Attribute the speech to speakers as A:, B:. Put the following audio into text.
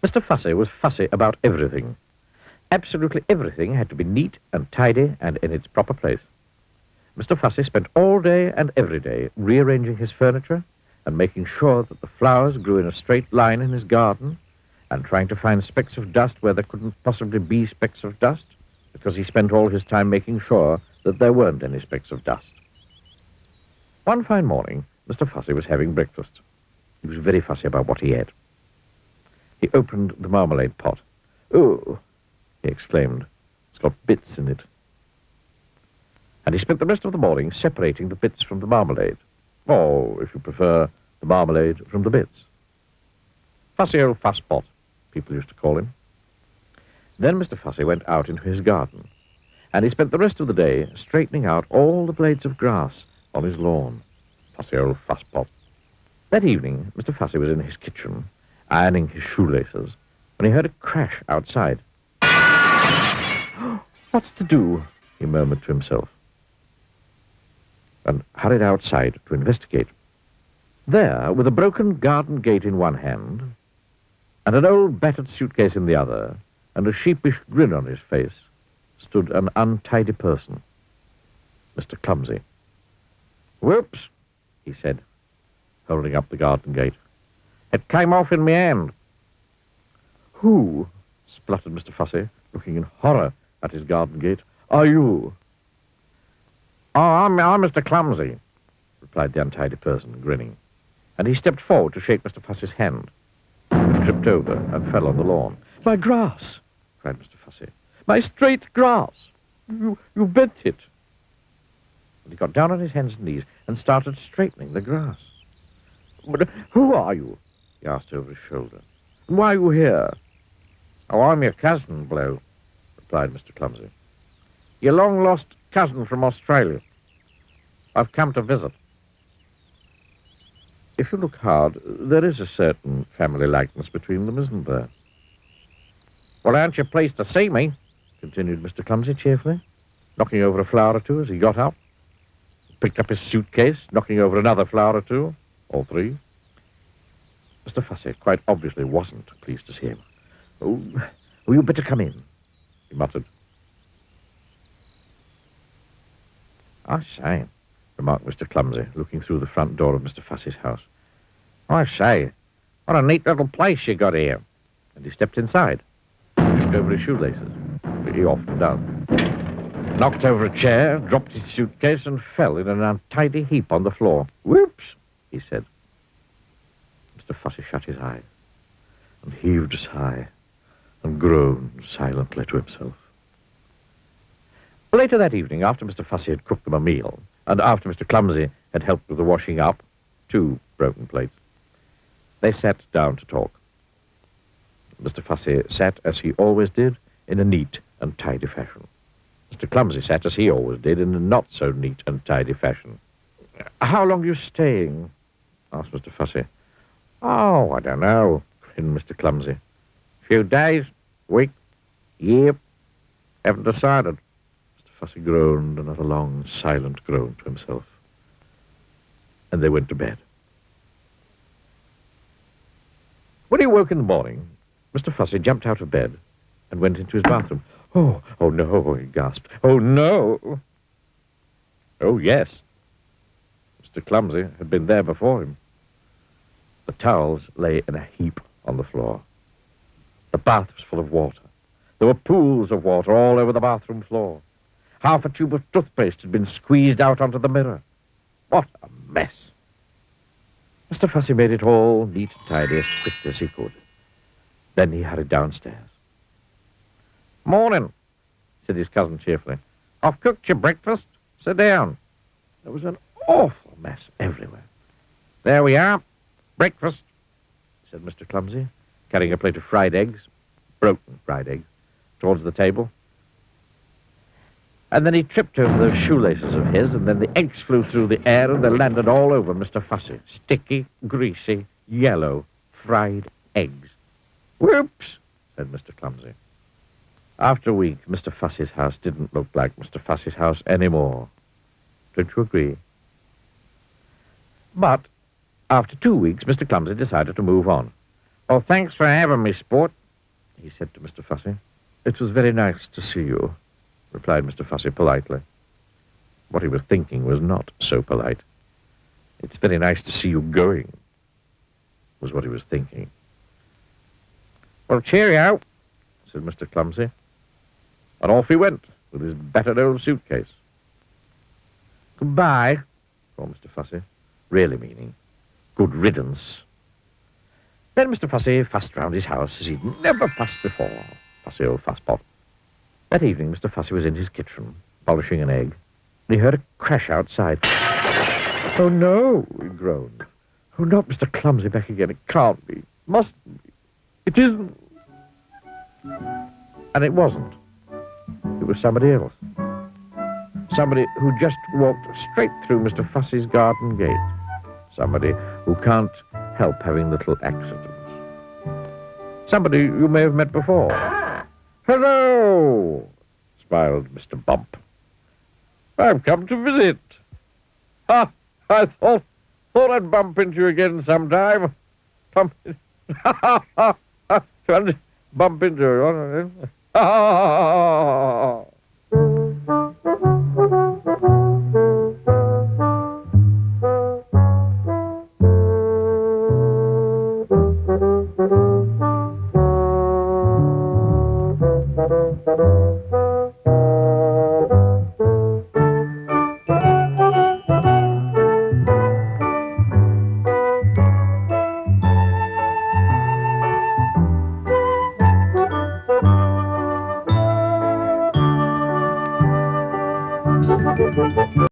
A: Mr. Fussy was fussy about everything. Absolutely everything had to be neat and tidy and in its proper place. Mr. Fussy spent all day and every day rearranging his furniture and making sure that the flowers grew in a straight line in his garden and trying to find specks of dust where there couldn't possibly be specks of dust, because he spent all his time making sure that there weren't any specks of dust. One fine morning, Mr. Fussy was having breakfast. He was very fussy about what he ate. He opened the marmalade pot. "Oh," he exclaimed, "it's got bits in it." And he spent the rest of the morning separating the bits from the marmalade. Or, if you prefer, the marmalade from the bits. Fussy old fusspot, people used to call him. Then Mr. Fussy went out into his garden, and he spent the rest of the day straightening out all the blades of grass on his lawn. Fussy old fusspot. That evening, Mr. Fussy was in his kitchen, ironing his shoelaces, when he heard a crash outside. "What's to do?" he murmured to himself, and hurried outside to investigate. There, with a broken garden gate in one hand, and an old battered suitcase in the other, and a sheepish grin on his face, stood an untidy person, Mr. Clumsy. "Whoops," he said, holding up the garden gate. "It came off in my hand." "Who," spluttered Mr. Fussy, looking in horror at his garden gate, "are you?" "Oh, I'm Mr. Clumsy," replied the untidy person, grinning. And he stepped forward to shake Mr. Fussy's hand, and tripped over and fell on the lawn. "My grass!" cried Mr. Fussy. "My straight grass! You bent it!" And he got down on his hands and knees and started straightening the grass. "But who are you?" he asked over his shoulder. "And why are you here?" "Oh, I'm your cousin, Blue," replied Mr. Clumsy. "Your long-lost cousin from Australia. I've come to visit." "If you look hard, there is a certain family likeness between them, isn't there?" "Well, aren't you pleased to see me?" continued Mr. Clumsy cheerfully, knocking over a flower or two as he got up. He picked up his suitcase, knocking over another flower or two, or three. Mr. Fussy quite obviously wasn't pleased to see him. "Oh, you'd better come in," he muttered. "I say," remarked Mr. Clumsy, looking through the front door of Mr. Fussy's house. "I say, what a neat little place you got here." And he stepped inside, tripped over his shoelaces, which he often does, knocked over a chair, dropped his suitcase, and fell in an untidy heap on the floor. "Whoops," he said. Mr. Fussy shut his eyes and heaved a sigh and groaned silently to himself. Later that evening, after Mr. Fussy had cooked them a meal, and after Mr. Clumsy had helped with the washing up, 2 broken plates, they sat down to talk. Mr. Fussy sat, as he always did, in a neat and tidy fashion. Mr. Clumsy sat, as he always did, in a not-so-neat and tidy fashion. "How long are you staying?" asked Mr. Fussy. "Oh, I don't know," grinned Mr. Clumsy. "Few days, week, year, haven't decided." Mr. Fussy groaned another long, silent groan to himself. And they went to bed. When he woke in the morning, Mr. Fussy jumped out of bed and went into his bathroom. Oh no," he gasped. "Oh, no." Oh, yes. Mr. Clumsy had been there before him. The towels lay in a heap on the floor. The bath was full of water. There were pools of water all over the bathroom floor. Half a tube of toothpaste had been squeezed out onto the mirror. What a mess. Mr. Fussy made it all neat and tidy as quickly as he could. Then he hurried downstairs. "Morning," said his cousin cheerfully. "I've cooked your breakfast. Sit down." There was an awful mess everywhere. "There we are. Breakfast," said Mr. Clumsy, carrying a plate of fried eggs, broken fried eggs, towards the table. And then he tripped over those shoelaces of his, and then the eggs flew through the air, and they landed all over Mr. Fussy. Sticky, greasy, yellow, fried eggs. "Whoops," said Mr. Clumsy. After a week, Mr. Fussy's house didn't look like Mr. Fussy's house anymore. Don't you agree? But after 2 weeks, Mr. Clumsy decided to move on. Oh, thanks for having me, sport, he said to Mr. Fussy. It was very nice to see you, replied Mr. Fussy politely. What he was thinking was not so polite. It's very nice to see you going, was what he was thinking. Well, cheerio, said Mr. Clumsy. And off he went with his battered old suitcase. Goodbye, called Mr. Fussy, really meaning good riddance. Then Mr. Fussy fussed round his house as he'd never fussed before. Fussy old fusspot. That evening, Mr. Fussy was in his kitchen, polishing an egg, and he heard a crash outside. Oh, no, he groaned. Oh, not Mr. Clumsy back again. It can't be. Mustn't be. It isn't. And it wasn't. It was somebody else. Somebody who just walked straight through Mr. Fussy's garden gate. Somebody who can't help having little accidents. Somebody you may have met before. Hello, smiled Mr. Bump. I've come to visit. Ah, I thought I'd bump into you again sometime. Bump into you.